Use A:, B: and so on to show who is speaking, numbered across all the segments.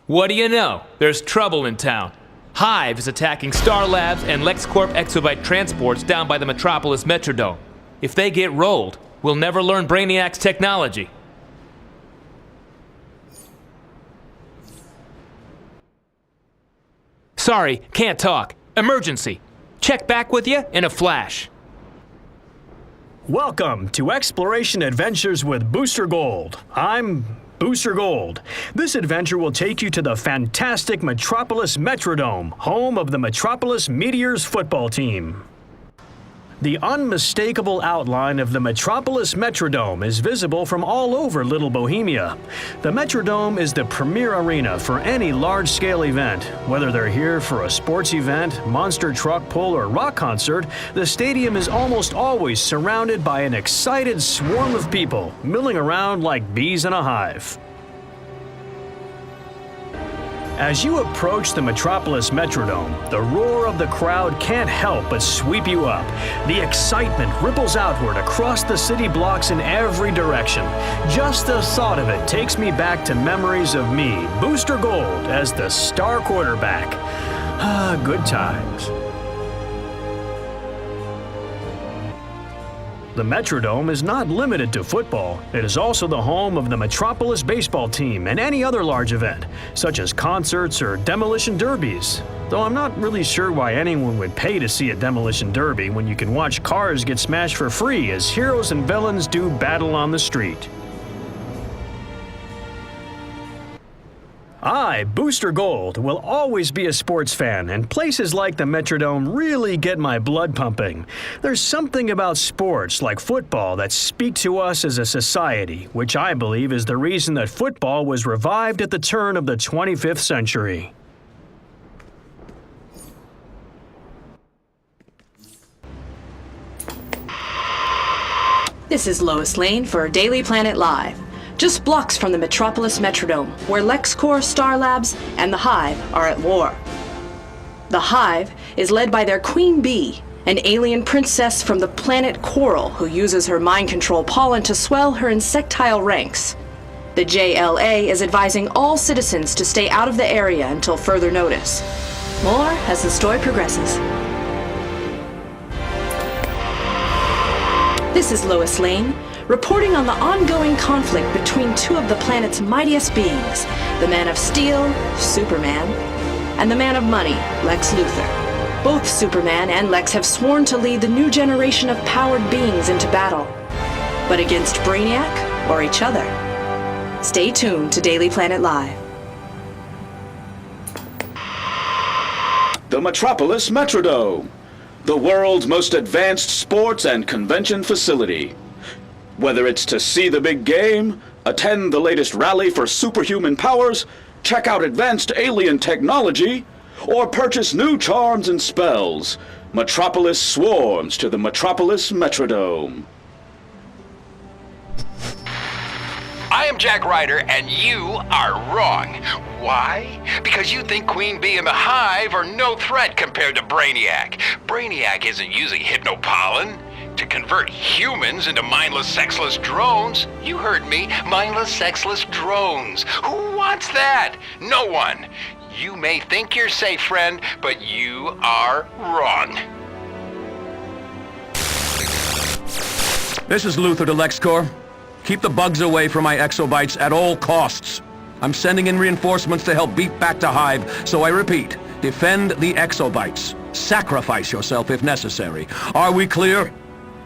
A: What do you know? There's trouble in town. HIVE is attacking Star Labs and LexCorp Exobyte transports down by the Metropolis Metrodome. If they get rolled, we'll never learn Brainiac's technology. Sorry, can't talk. Emergency. Check back with you in a flash.
B: Welcome to Exploration Adventures with Booster Gold. I'm Booster Gold. This adventure will take you to the fantastic Metropolis Metrodome, home of the Metropolis Meteors football team. The unmistakable outline of the Metropolis Metrodome is visible from all over Little Bohemia. The Metrodome is the premier arena for any large-scale event. Whether they're here for a sports event, monster truck pull, or rock concert, the stadium is almost always surrounded by an excited swarm of people, milling around like bees in a hive. As you approach the Metropolis Metrodome, the roar of the crowd can't help but sweep you up. The excitement ripples outward across the city blocks in every direction. Just the thought of it takes me back to memories of me, Booster Gold, as the star quarterback. Ah, good times. The Metrodome is not limited to football. It is also the home of the Metropolis baseball team and any other large event, such as concerts or demolition derbies. Though I'm not really sure why anyone would pay to see a demolition derby when you can watch cars get smashed for free as heroes and villains do battle on the street. I, Booster Gold, will always be a sports fan, and places like the Metrodome really get my blood pumping. There's something about sports, like football, that speak to us as a society, which I believe is the reason that football was revived at the turn of the 25th century.
C: This is Lois Lane for Daily Planet Live. Just blocks from the Metropolis Metrodome, where LexCorp, Star Labs, and the HIVE are at war. The HIVE is led by their Queen Bee, an alien princess from the planet Coral who uses her mind control pollen to swell her insectile ranks. The JLA is advising all citizens to stay out of the area until further notice. More as the story progresses. This is Lois Lane, reporting on the ongoing conflict between two of the planet's mightiest beings, the Man of Steel, Superman, and the Man of Money, Lex Luthor. Both Superman and Lex have sworn to lead the new generation of powered beings into battle. But against Brainiac or each other? Stay tuned to Daily Planet Live.
D: The Metropolis Metrodome, the world's most advanced sports and convention facility. Whether it's to see the big game, attend the latest rally for superhuman powers, check out advanced alien technology, or purchase new charms and spells, Metropolis swarms to the Metropolis Metrodome.
E: I am Jack Ryder, and you are wrong. Why? Because you think Queen Bee and the HIVE are no threat compared to Brainiac. Brainiac isn't using hypnopollen to convert humans into mindless, sexless drones. You heard me, mindless, sexless drones. Who wants that? No one. You may think you're safe, friend, but you are wrong.
F: This is Luthor to LexCorp. Keep the bugs away from my Exobytes at all costs. I'm sending in reinforcements to help beat back to HIVE, so I repeat, defend the Exobytes. Sacrifice yourself if necessary. Are we clear?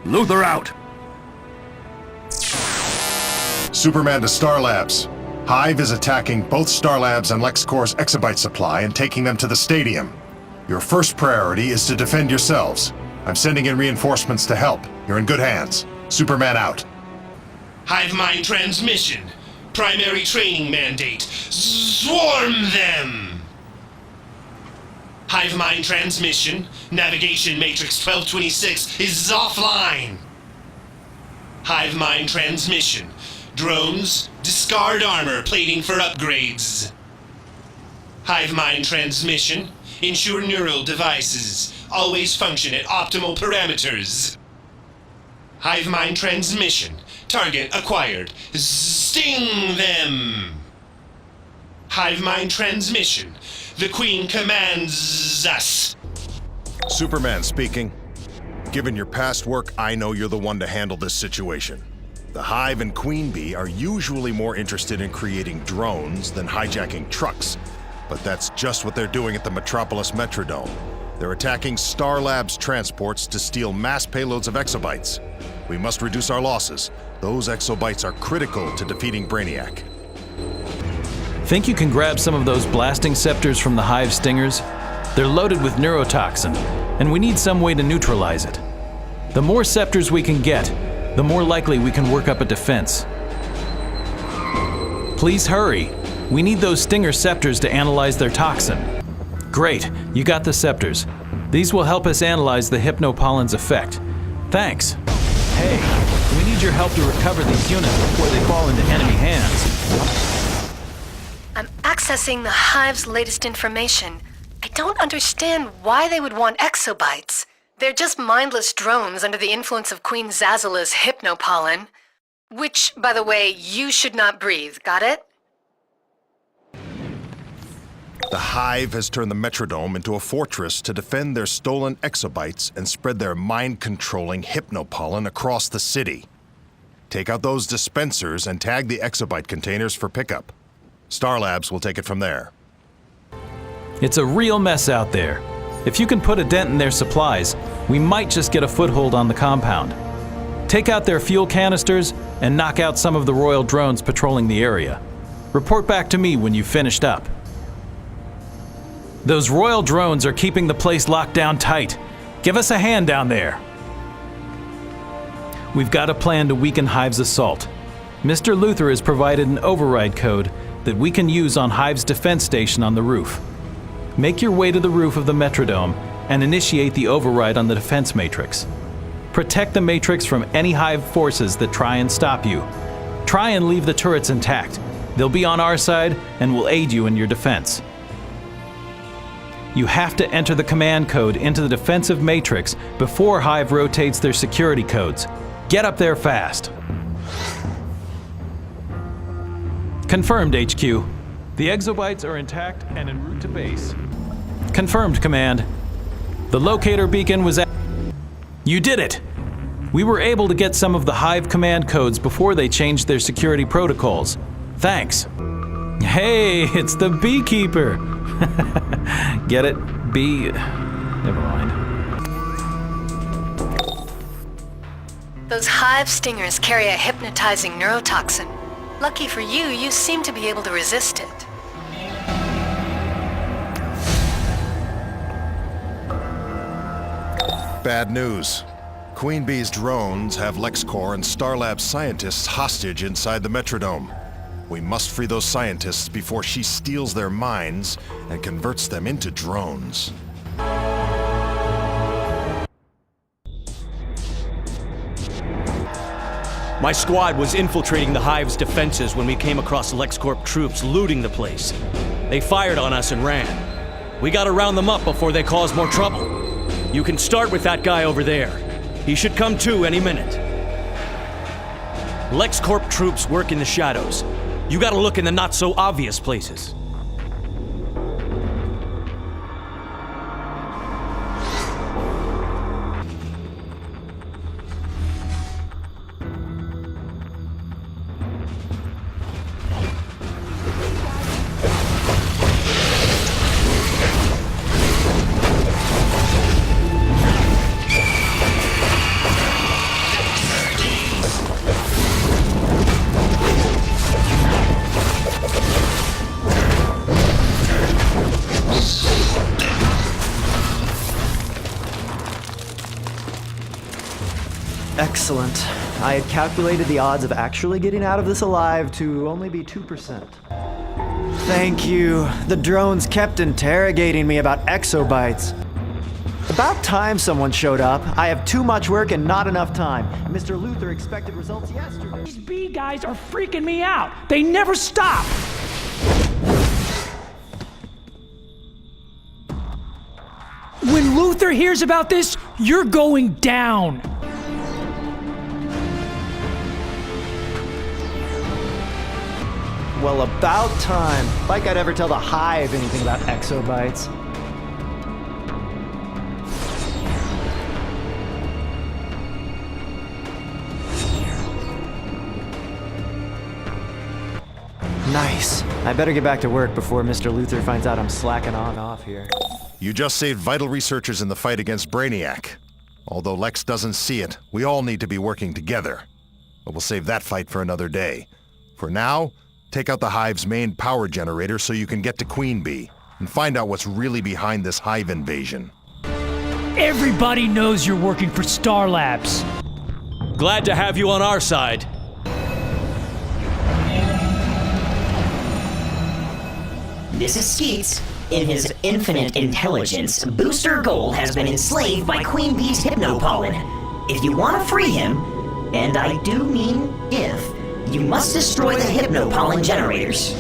F: Luthor out.
G: Superman to Star Labs. HIVE is attacking both Star Labs and LexCorp's Exobyte supply and taking them to the stadium. Your first priority is to defend yourselves. I'm sending in reinforcements to help. You're in good hands. Superman out.
H: HIVE mind transmission. Primary training mandate. Swarm them! HIVE mind transmission. Navigation matrix 1226 is offline. HIVE mind transmission. Drones, discard armor plating for upgrades. HIVE mind transmission. Ensure neural devices always function at optimal parameters. HIVE mind transmission. Target acquired. Sting them! Hive mind transmission. The Queen commands us.
G: Superman speaking. Given your past work, I know you're the one to handle this situation. The Hive and Queen Bee are usually more interested in creating drones than hijacking trucks. But that's just what they're doing at the Metropolis Metrodome. They're attacking Star Labs transports to steal mass payloads of Exobytes. We must reduce our losses. Those Exobytes are critical to defeating Brainiac.
I: Think you can grab some of those blasting scepters from the Hive stingers? They're loaded with neurotoxin, and we need some way to neutralize it. The more scepters we can get, the more likely we can work up a defense. Please hurry. We need those stinger scepters to analyze their toxin. Great, you got the scepters. These will help us analyze the hypnopollen's effect. Thanks. Hey, we need your help to recover these units before they fall into enemy hands.
J: I'm accessing the Hive's latest information. I don't understand why they would want exobytes. They're just mindless drones under the influence of Queen Zazzala's hypnopollen. Which, by the way, you should not breathe, got it?
G: The Hive has turned the Metrodome into a fortress to defend their stolen Exobytes and spread their mind-controlling hypnopollen across the city. Take out those dispensers and tag the Exobyte containers for pickup. Star Labs will take it from there.
I: It's a real mess out there. If you can put a dent in their supplies, we might just get a foothold on the compound. Take out their fuel canisters and knock out some of the Royal drones patrolling the area. Report back to me when you've finished up. Those Royal drones are keeping the place locked down tight. Give us a hand down there. We've got a plan to weaken Hive's assault. Mr. Luther has provided an override code that we can use on Hive's defense station on the roof. Make your way to the roof of the Metrodome and initiate the override on the defense matrix. Protect the matrix from any Hive forces that try and stop you. Try and leave the turrets intact. They'll be on our side and will aid you in your defense. You have to enter the command code into the defensive matrix before Hive rotates their security codes. Get up there fast. Confirmed, HQ. The Exobytes are intact and en route to base. Confirmed, Command. The locator beacon was at... You did it! We were able to get some of the Hive command codes before they changed their security protocols. Thanks. Hey, it's the beekeeper! Get it? Bee... Never mind.
J: Those Hive stingers carry a hypnotizing neurotoxin. Lucky for you, you seem to be able to resist it.
G: Bad news. Queen Bee's drones have LexCorp and Star Labs scientists hostage inside the Metrodome. We must free those scientists before she steals their minds and converts them into drones.
K: My squad was infiltrating the Hive's defenses when we came across LexCorp troops looting the place. They fired on us and ran. We gotta round them up before they cause more trouble. You can start with that guy over there. He should come to any minute. LexCorp troops work in the shadows. You gotta look in the not-so-obvious places.
L: Excellent. I had calculated the odds of actually getting out of this alive to only be 2%. Thank you. The drones kept interrogating me about exobytes. About time someone showed up. I have too much work and not enough time. Mr. Luther expected results yesterday.
M: These bee guys are freaking me out. They never stop. When Luther hears about this, you're going down.
L: Well, about time. Like I'd ever tell the Hive anything about Exobytes. Nice. I better get back to work before Mr. Luther finds out I'm slacking on off here.
G: You just saved vital researchers in the fight against Brainiac. Although Lex doesn't see it, we all need to be working together. But we'll save that fight for another day. For now, take out the Hive's main power generator so you can get to Queen Bee, and find out what's really behind this Hive invasion.
M: Everybody knows you're working for Star Labs.
K: Glad to have you on our side.
N: This is Skeets. In his infinite intelligence, Booster Gold has been enslaved by Queen Bee's hypnopollen. If you want to free him, and I do mean if, you must destroy the hypnopollen generators.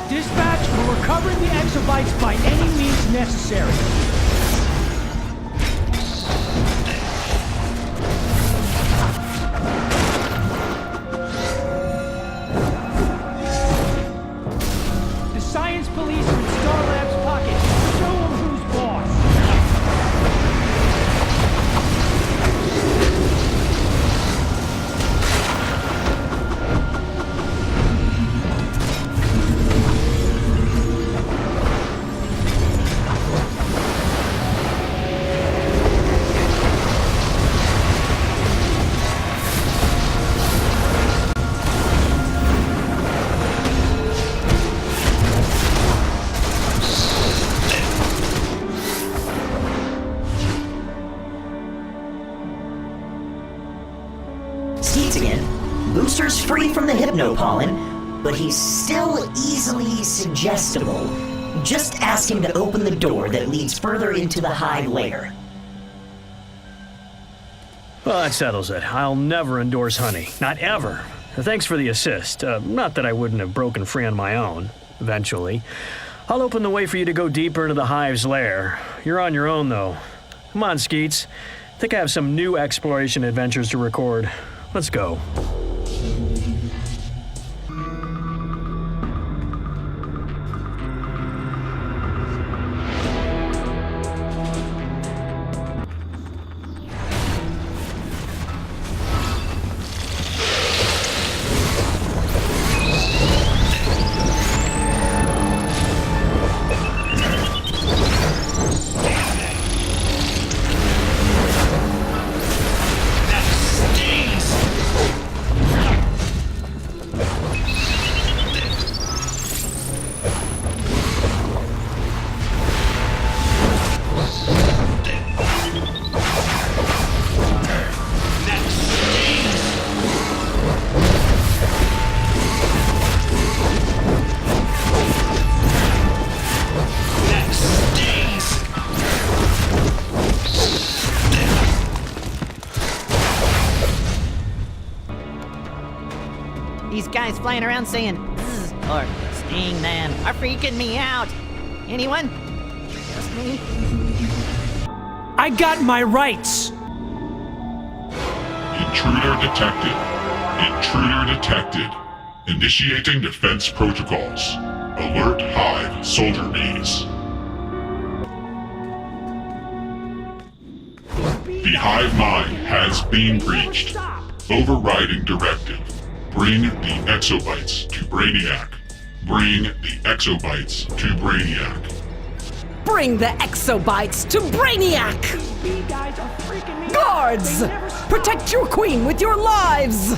M: Dispatch, we're recovering the Exobytes by any means necessary. The science police are in Star Labs' pocket. Show them who's boss.
N: Skeets again. Booster's free from the hypnopollen, but he's still easily suggestible. Just ask him to open the door that leads further into the Hive lair.
B: Well, that settles it. I'll never endorse honey. Not ever. Thanks for the assist. Not that I wouldn't have broken free on my own, eventually. I'll open the way for you to go deeper into the Hive's lair. You're on your own, though. Come on, Skeets. I think I have some new exploration adventures to record. Let's go.
O: These guys flying around saying "bzz" or "sting man" are freaking me out. Anyone? Just me?
M: I got my rights.
P: Intruder detected. Intruder detected. Initiating defense protocols. Alert Hive soldier bees. The Hive mind has been breached. Overriding directive. Bring the Exobytes to Brainiac. Bring the Exobytes to Brainiac.
Q: Bring the Exobytes to Brainiac!
M: You guys are freaking me out.
Q: Guards! Protect your queen with your lives!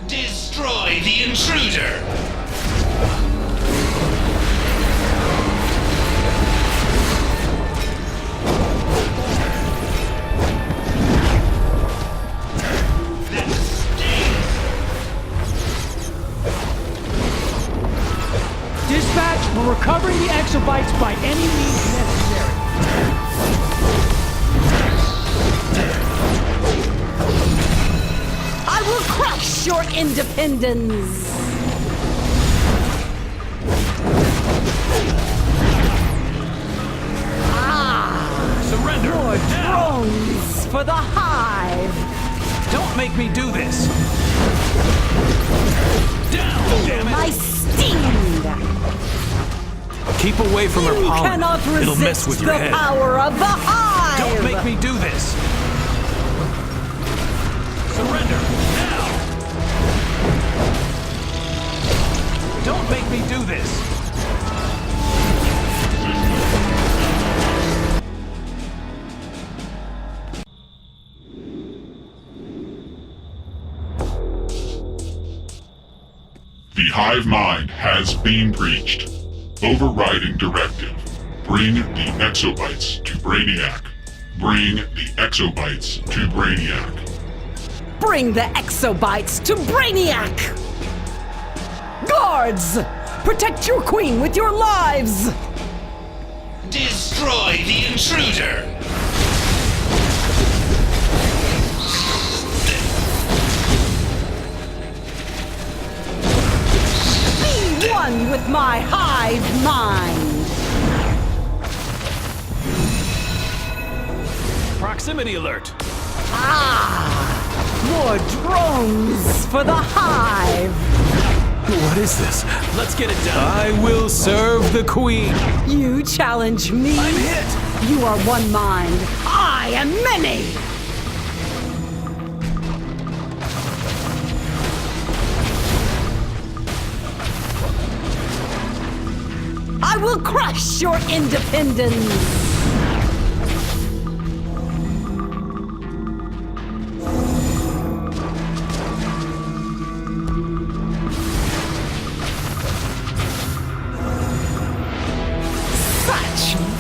H: Destroy the intruder!
M: Dispatch, we're recovering the Exobytes by any means necessary.
Q: I will crush your independence!
I: Surrender!
Q: More drones for the Hive!
I: Don't make me do this! Down, damn it!
Q: My sting!
I: Keep away from her
Q: You
I: pollen.
Q: cannot
I: It'll mess
Q: resist
I: with your
Q: the
I: head.
Q: power of the Hive!
I: Don't make me do this! Surrender! Now! Don't make me do this!
P: The hive mind has been breached. Overriding directive. Bring the Exobytes to Brainiac. Bring the Exobytes to Brainiac.
Q: Bring the Exobytes to Brainiac! Guards! Protect your queen with your lives!
H: Destroy the intruder!
Q: Be one with my hive mind!
I: Proximity alert!
Q: More drones for the Hive!
I: What is this? Let's get it done. I will serve the queen.
Q: You challenge me?
I: I'm hit.
Q: You are one mind. I am many! I will crush your independence!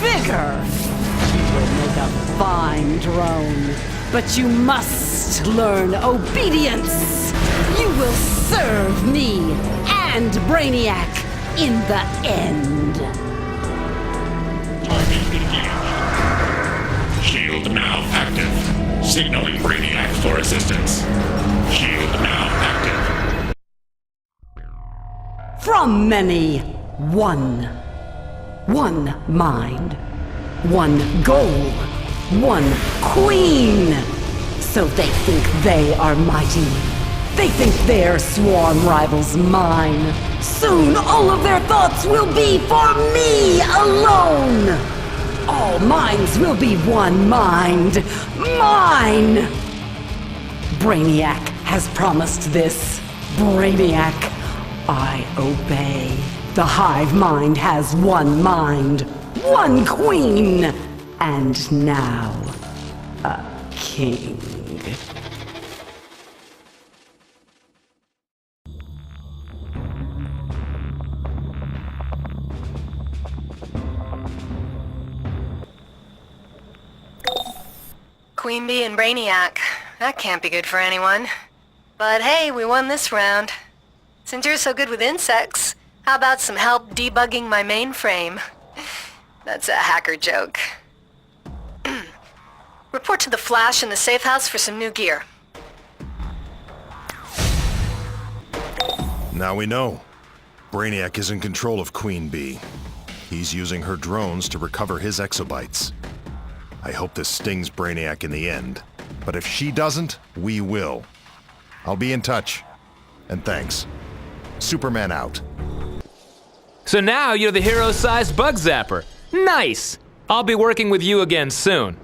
Q: Vigor! You will make a fine drone, but you must learn obedience! You will serve me and Brainiac in the end!
P: Target engaged. Shield now active. Signaling Brainiac for assistance. Shield now active.
Q: From many, one. One mind, one goal, one queen. So they think they are mighty. They think their sworn rival's mine. Soon all of their thoughts will be for me alone. All minds will be one mind, mine. Brainiac has promised this. Brainiac, I obey. The hive mind has one mind, one queen, and now a king.
J: Queen Bee and Brainiac. That can't be good for anyone. But hey, we won this round. Since you're so good with insects, how about some help debugging my mainframe? That's a hacker joke. Report to the Flash in the safe house for some new gear.
G: Now we know. Brainiac is in control of Queen Bee. He's using her drones to recover his exobytes. I hope this stings Brainiac in the end. But if she doesn't, we will. I'll be in touch. And thanks. Superman out.
A: So now you're the hero-sized bug zapper. Nice! I'll be working with you again soon.